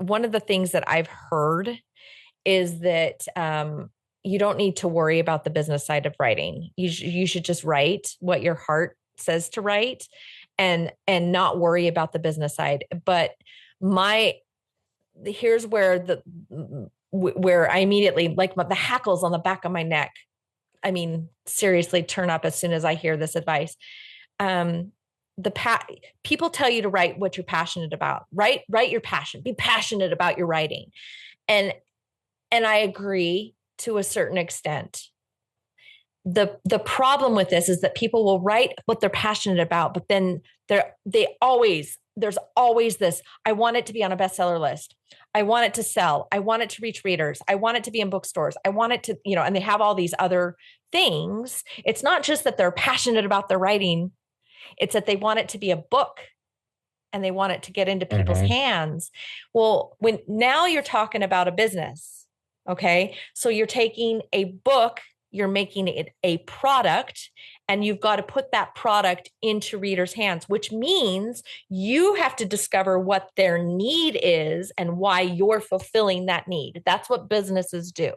one of the things that I've heard is that you don't need to worry about the business side of writing. You should just write what your heart says to write and not worry about the business side. But here's where I immediately, like, the hackles on the back of my neck, I mean, seriously, turn up as soon as I hear this advice. People tell you to write what you're passionate about. Write your passion. Be passionate about your writing. And I agree to a certain extent. The problem with this is that people will write what they're passionate about, but then there's always this, I want it to be on a bestseller list. I want it to sell. I want it to reach readers. I want it to be in bookstores. I want it to, and they have all these other things. It's not just that they're passionate about their writing. It's that they want it to be a book and they want it to get into people's hands. Well, now you're talking about a business. Okay. So you're taking a book, you're making it a product, and you've got to put that product into readers' hands, which means you have to discover what their need is and why you're fulfilling that need. That's what businesses do.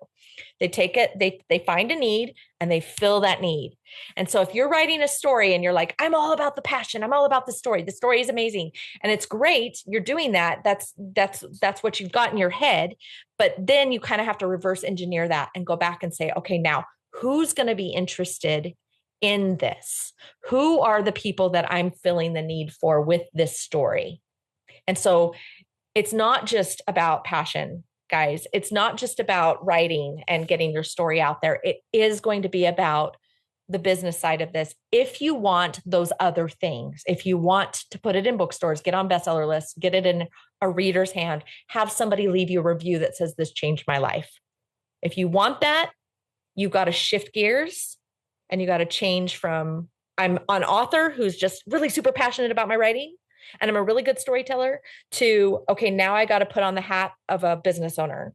They take it, they find a need and they fill that need. And so if you're writing a story and you're like, I'm all about the passion, I'm all about the story is amazing and it's great, you're doing that. That's what you've got in your head. But then you kind of have to reverse engineer that and go back and say, okay, now who's going to be interested in this? Who are the people that I'm filling the need for with this story? And so it's not just about passion, guys. It's not just about writing and getting your story out there. It is going to be about the business side of this. If you want those other things, if you want to put it in bookstores, get on bestseller lists, get it in a reader's hand, have somebody leave you a review that says this changed my life. If you want that, you've got to shift gears and you got to change from I'm an author who's just really super passionate about my writing and I'm a really good storyteller to, okay, now I got to put on the hat of a business owner